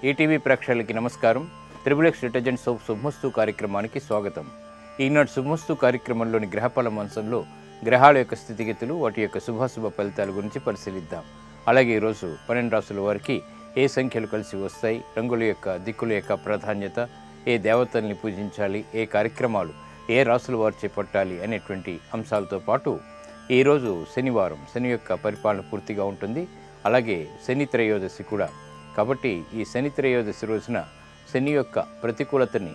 ETV ప్రేక్షకులకి నమస్కారం. Triple detergent soap శుభమస్తు కార్యక్రమానికి స్వాగతం. ఈనాడు శుభమస్తు కార్యక్రమంలోని గ్రహఫల మంచంలో గ్రహాల యొక్క స్థితిగతులు, వాటి యొక్క శుభాశుభ ఫలితాల గురించి పరిశీలిద్దాం. అలాగే ఈరోజు 12 రాసుల వారికి ఏ సంఖ్యలు కలిసి వస్తాయి, రంగుల యొక్క దిక్కుల యొక్క ప్రాధాన్యత, ఏ దేవతల్ని పూజించాలి, ఏ కార్యక్రమాలు ఏ రాసుల వారు చేపట్టాలి అనేటువంటి అంశాలతో పాటు ఈరోజు శనివారం, శని యొక్క పరిపాలన పూర్తిగా ఉంటుంది. అలాగే శని త్రయోదశి కూడా. కాబట్టి ఈ శని త్రయోదశి రోజున శని యొక్క ప్రతికూలతని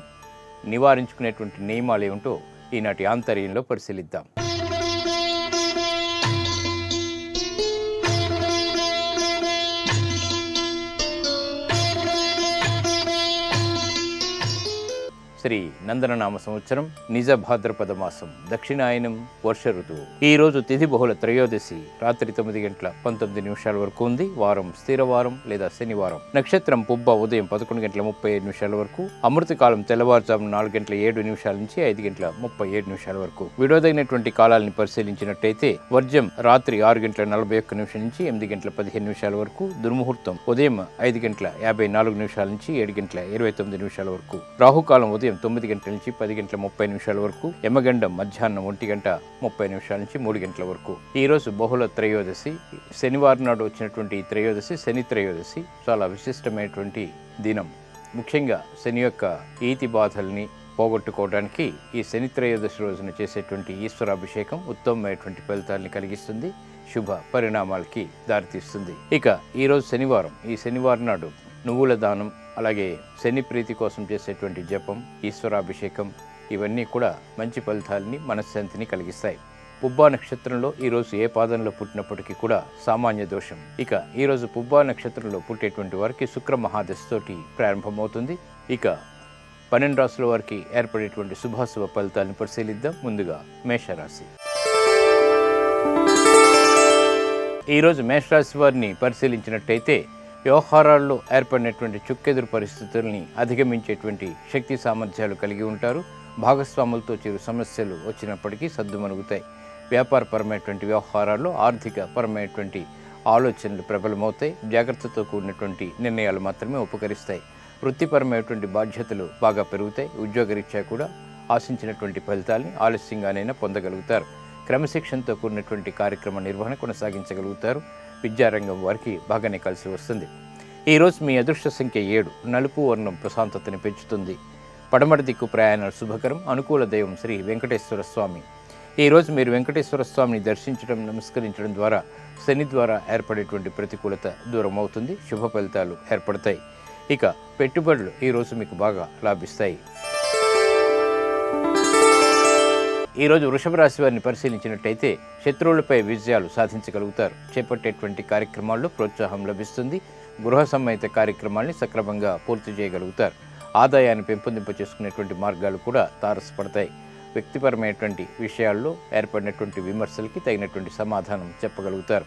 నివారించుకునేటువంటి నియమాలు ఏమిటో ఈనాటి ఆంతర్యంలో పరిశీలిద్దాం. శ్రీ నందననామ సంవత్సరం, నిజ భాద్రపద మాసం, దక్షిణాయనం, వర్ష ఋతువు. ఈ రోజు తిథి బహుళ త్రయోదశి రాత్రి 9:19 వరకు ఉంది. వారం స్థిరవారం లేదా శనివారం. నక్షత్రం పుబ్బ ఉదయం 11:35 వరకు. అమృతకాలం తెల్లవారుజాము 4:07 నుంచి 5:37 వరకు. విడోదగినటువంటి కాలాలని పరిశీలించినట్టయితే వర్జం రాత్రి 6:41 నుంచి 8:15 వరకు. దుర్ముహూర్తం ఉదయం 5:54 నుంచి 7:29 వరకు. రాహుకాలం ఉదయం 9 గంటల నుంచి 10:30 వరకు. యమగండం మధ్యాహ్నం 1:30 నుంచి 3 గంటల వరకు. ఈ రోజు బహుళ త్రయోదశి. శనివారం నాడు వచ్చినటువంటి ఈ త్రయోదశి శని త్రయోదశి చాలా విశిష్టమైనటువంటి దినం. ముఖ్యంగా శని యొక్క ఈతి బాధల్ని పోగొట్టుకోవడానికి ఈ శని త్రయోదశి రోజున చేసేటువంటి ఈశ్వరాభిషేకం ఉత్తమమైనటువంటి ఫలితాలని కలిగిస్తుంది, శుభ పరిణామాలకి దారితీస్తుంది. ఇక ఈరోజు శనివారం. ఈ శనివారం నాడు నువ్వుల దానం, అలాగే శని ప్రీతి కోసం చేసేటువంటి జపం, ఈశ్వరాభిషేకం ఇవన్నీ కూడా మంచి ఫలితాలని, మనశ్శాంతిని కలిగిస్తాయి. పుబ్బా నక్షత్రంలో ఈరోజు ఏ పాదంలో పుట్టినప్పటికీ కూడా సామాన్య దోషం. ఇక ఈరోజు పుబ్బా నక్షత్రంలో పుట్టేటువంటి వారికి శుక్ర మహాదశతోటి ప్రారంభమవుతుంది. ఇక 12 రాసుల వారికి ఏర్పడేటువంటి శుభాశుభ ఫలితాలను పరిశీలిద్దాం. ముందుగా మేషరాశి. ఈరోజు మేషరాశి వారిని పరిశీలించినట్టయితే వ్యవహారాల్లో ఏర్పడినటువంటి చుక్కెదురు పరిస్థితుల్ని అధిగమించేటువంటి శక్తి సామర్థ్యాలు కలిగి ఉంటారు. భాగస్వాములతో చిరు సమస్యలు వచ్చినప్పటికీ సద్దుమణుగుతాయి. వ్యాపారపరమైనటువంటి వ్యవహారాల్లో ఆర్థిక పరమైనటువంటి ఆలోచనలు ప్రబలమవుతాయి. జాగ్రత్తతో కూడినటువంటి నిర్ణయాలు మాత్రమే ఉపకరిస్తాయి. వృత్తిపరమైనటువంటి బాధ్యతలు బాగా పెరుగుతాయి. ఉద్యోగరీత్యా కూడా ఆశించినటువంటి ఫలితాలని ఆలస్యంగానైనా పొందగలుగుతారు. క్రమశిక్షణతో కూడినటువంటి కార్యక్రమ నిర్వహణ కొనసాగించగలుగుతారు. విద్యారంగం వారికి బాగానే కలిసి వస్తుంది. ఈరోజు మీ అదృష్ట సంఖ్య 7. నలుపు వర్ణం ప్రశాంతతని పెంచుతుంది. పడమటి దిక్కు ప్రయాణాలు శుభకరం. అనుకూల దైవం శ్రీ వెంకటేశ్వర స్వామి. ఈరోజు మీరు వెంకటేశ్వర స్వామిని దర్శించడం, నమస్కరించడం ద్వారా శని ద్వారా ఏర్పడేటువంటి ప్రతికూలత దూరం అవుతుంది. శుభ ఫలితాలు ఏర్పడతాయి. ఇక పెట్టుబడులు ఈరోజు మీకు బాగా లాభిస్తాయి. ఈరోజు వృషభ రాశి వారిని పరిశీలించినట్టయితే శత్రువులపై విజయాలు సాధించగలుగుతారు. చేపట్టేటువంటి కార్యక్రమాల్లో ప్రోత్సాహం లభిస్తుంది. గృహ సంబంధిత కార్యక్రమాల్ని సక్రమంగా పూర్తి చేయగలుగుతారు. ఆదాయాన్ని పెంపొందింప చేసుకునేటువంటి మార్గాలు కూడా తారసపడతాయి. వ్యక్తిపరమైనటువంటి విషయాల్లో ఏర్పడినటువంటి విమర్శలకి తగినటువంటి సమాధానం చెప్పగలుగుతారు.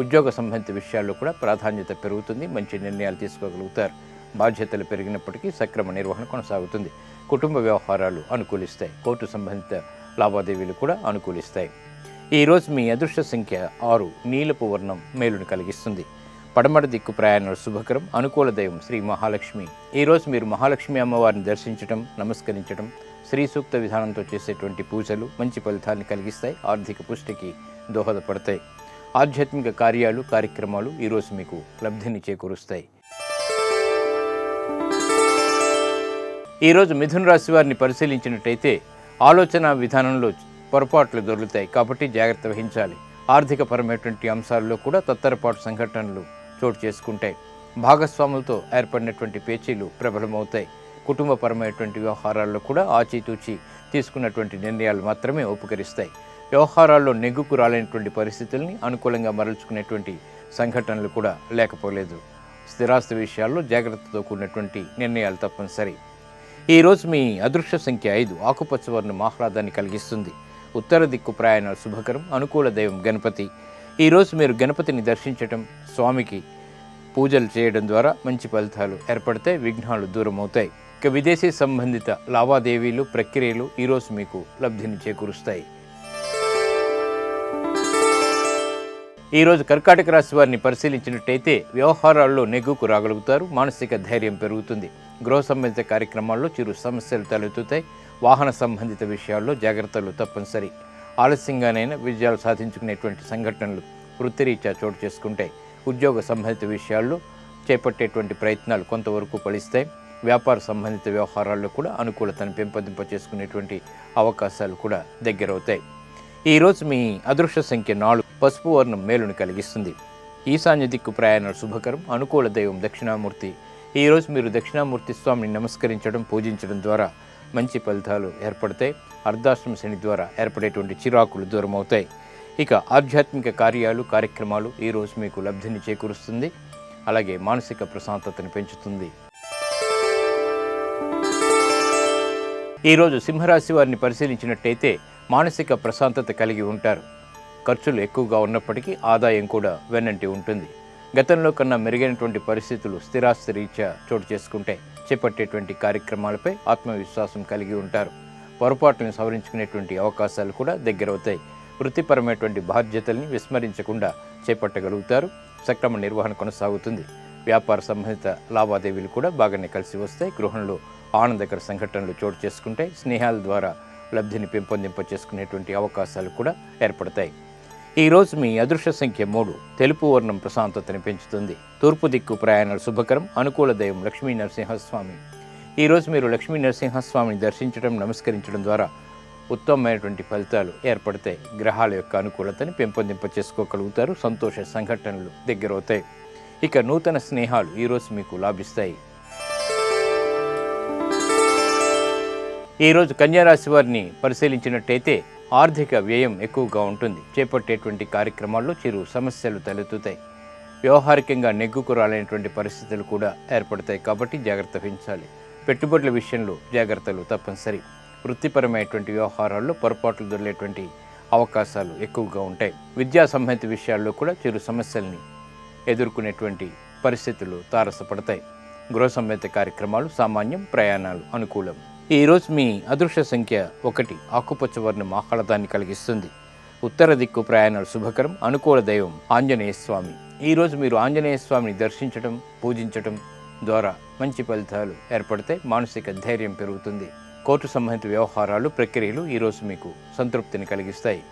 ఉద్యోగ సంబంధిత విషయాల్లో కూడా ప్రాధాన్యత పెరుగుతుంది. మంచి నిర్ణయాలు తీసుకోగలుగుతారు. బాధ్యతలు పెరిగినప్పటికీ సక్రమ నిర్వహణ కొనసాగుతుంది. కుటుంబ వ్యవహారాలు అనుకూలిస్తాయి. కోర్టు సంబంధిత లావాదేవీలు కూడా అనుకూలిస్తాయి. ఈరోజు మీ అదృష్ట సంఖ్య 6. నీలపు వర్ణం మేలును కలిగిస్తుంది. పడమటి దిక్కు ప్రయాణాలు శుభకరం. అనుకూల దైవం శ్రీ మహాలక్ష్మి. ఈరోజు మీరు మహాలక్ష్మి అమ్మవారిని దర్శించడం, నమస్కరించడం, శ్రీ సూక్త విధానంతో చేసేటువంటి పూజలు మంచి ఫలితాన్ని కలిగిస్తాయి. ఆర్థిక పుష్టికి దోహదపడతాయి. ఆధ్యాత్మిక కార్యాలు, కార్యక్రమాలు ఈరోజు మీకు లబ్ధిని చేకూరుస్తాయి. ఈరోజు మిథున రాశి వారిని పరిశీలించినట్టయితే ఆలోచన విధానంలో పొరపాట్లు దొరుకుతాయి. కాబట్టి జాగ్రత్త వహించాలి. ఆర్థిక పరమైనటువంటి అంశాల్లో కూడా తత్తరపాటు సంఘటనలు చోటు చేసుకుంటాయి. భాగస్వాములతో ఏర్పడినటువంటి పేచీలు ప్రబలమవుతాయి. కుటుంబపరమైనటువంటి వ్యవహారాల్లో కూడా ఆచితూచి తీసుకున్నటువంటి నిర్ణయాలు మాత్రమే ఉపకరిస్తాయి. వ్యవహారాల్లో నెగ్గుకు రాలేనటువంటి పరిస్థితుల్ని అనుకూలంగా మరల్చుకునేటువంటి సంఘటనలు కూడా లేకపోలేదు. స్థిరాస్తి విషయాల్లో జాగ్రత్తతో కూడినటువంటి నిర్ణయాలు తప్పనిసరి. ఈరోజు మీ అదృష్ట సంఖ్య 5. ఆకుపచ్చ వర్ణం ఆహ్లాదాన్ని కలిగిస్తుంది. ఉత్తర దిక్కు ప్రయాణాలు శుభకరం. అనుకూల దైవం గణపతి. ఈరోజు మీరు గణపతిని దర్శించడం, స్వామికి పూజలు చేయడం ద్వారా మంచి ఫలితాలు ఏర్పడతాయి. విఘ్నాలు దూరం అవుతాయి. ఇక విదేశీ సంబంధిత లావాదేవీలు, ప్రక్రియలు ఈరోజు మీకు లబ్ధిని చేకూరుస్తాయి. ఈరోజు కర్కాటక రాశి వారిని పరిశీలించినట్టయితే వ్యవహారాల్లో నెగ్గుకు రాగలుగుతారు, మానసిక ధైర్యం పెరుగుతుంది. గృహ సంబంధిత కార్యక్రమాల్లో చిరు సమస్యలు తలెత్తుతాయి. వాహన సంబంధిత విషయాల్లో జాగ్రత్తలు తప్పనిసరి. ఆలస్యంగానైనా విజయాలు సాధించుకునేటువంటి సంఘటనలు వృత్తిరీత్యా చోటు చేసుకుంటాయి. ఉద్యోగ సంబంధిత విషయాల్లో చేపట్టేటువంటి ప్రయత్నాలు కొంతవరకు ఫలిస్తాయి. వ్యాపార సంబంధిత వ్యవహారాల్లో కూడా అనుకూలతను పెంపొందింప చేసుకునేటువంటి అవకాశాలు కూడా దగ్గరవుతాయి. ఈరోజు మీ అదృష్ట సంఖ్య 4. పసుపు వర్ణం మేలుని కలిగిస్తుంది. ఈశాన్య దిక్కు ప్రయాణాలు శుభకరం. అనుకూల దైవం దక్షిణామూర్తి. ఈరోజు మీరు దక్షిణామూర్తి స్వామిని నమస్కరించడం, పూజించడం ద్వారా మంచి ఫలితాలు ఏర్పడతాయి. అర్ధాశ్రమ శని ద్వారా ఏర్పడేటువంటి చిరాకులు దూరం అవుతాయి. ఇక ఆధ్యాత్మిక కార్యక్రమాలు ఈరోజు మీకు లబ్ధిని చేకూరుస్తుంది. అలాగే మానసిక ప్రశాంతతను పెంచుతుంది. ఈరోజు సింహరాశి వారిని పరిశీలించినట్టయితే మానసిక ప్రశాంతత కలిగి ఉంటారు. ఖర్చులు ఎక్కువగా ఉన్నప్పటికీ ఆదాయం కూడా వెన్నంటి ఉంటుంది. గతంలో కన్నా మెరుగైనటువంటి పరిస్థితులు స్థిరాస్తి రీత్యా చోటు చేసుకుంటే చేపట్టేటువంటి కార్యక్రమాలపై ఆత్మవిశ్వాసం కలిగి ఉంటారు. పొరపాట్లను సవరించుకునేటువంటి అవకాశాలు కూడా దగ్గరవుతాయి. వృత్తిపరమైనటువంటి బాధ్యతల్ని విస్మరించకుండా చేపట్టగలుగుతారు. సక్రమ నిర్వహణ కొనసాగుతుంది. వ్యాపార సంబంధిత లావాదేవీలు కూడా బాగానే కలిసి వస్తాయి. గృహంలో ఆనందకర సంఘటనలు చోటు చేసుకుంటాయి. స్నేహాల ద్వారా లబ్ధిని పెంపొందింప చేసుకునేటువంటి అవకాశాలు కూడా ఏర్పడతాయి. ఈరోజు మీ అదృష్ట సంఖ్య 3. తెలుపు వర్ణం ప్రశాంతతని పెంచుతుంది. తూర్పు దిక్కు ప్రయాణాలు శుభకరం. అనుకూల దైవం లక్ష్మీ నరసింహస్వామి. ఈరోజు మీరు లక్ష్మీ నరసింహస్వామిని దర్శించడం, నమస్కరించడం ద్వారా ఉత్తమమైనటువంటి ఫలితాలు ఏర్పడతాయి. గ్రహాల యొక్క అనుకూలతని పెంపొందింప చేసుకోగలుగుతారు. సంతోష సంఘటనలు దగ్గరవుతాయి. ఇక నూతన స్నేహాలు ఈరోజు మీకు లాభిస్తాయి. ఈరోజు కన్యారాశి వారిని పరిశీలించినట్టయితే ఆర్థిక వ్యయం ఎక్కువగా ఉంటుంది. చేపట్టేటువంటి కార్యక్రమాల్లో చిరు సమస్యలు తలెత్తుతాయి. వ్యవహారికంగా నెగ్గుకు రాలేనటువంటి పరిస్థితులు కూడా ఏర్పడతాయి. కాబట్టి జాగ్రత్త వహించాలి. పెట్టుబడుల విషయంలో జాగ్రత్తలు తప్పనిసరి. వృత్తిపరమైనటువంటి వ్యవహారాల్లో పొరపాట్లు దొరికేటువంటి అవకాశాలు ఎక్కువగా ఉంటాయి. విద్యా సంబంధిత విషయాల్లో కూడా చిరు సమస్యల్ని ఎదుర్కొనేటువంటి పరిస్థితులు తారసపడతాయి. గృహ సంబంధిత కార్యక్రమాలు సామాన్యం, ప్రయాణాలు అనుకూలం. ఈరోజు మీ అదృష్ట సంఖ్య 1. ఆకుపచ్చ వర్ణం ఆహ్లాదాన్ని కలిగిస్తుంది. ఉత్తర దిక్కు ప్రయాణాలు శుభకరం. అనుకూల దైవం ఆంజనేయ స్వామి. ఈరోజు మీరు ఆంజనేయ స్వామిని దర్శించడం, పూజించడం ద్వారా మంచి ఫలితాలు ఏర్పడతాయి. మానసిక ధైర్యం పెరుగుతుంది. కోర్టు సంబంధిత వ్యవహారాలు, ప్రక్రియలు ఈరోజు మీకు సంతృప్తిని కలిగిస్తాయి.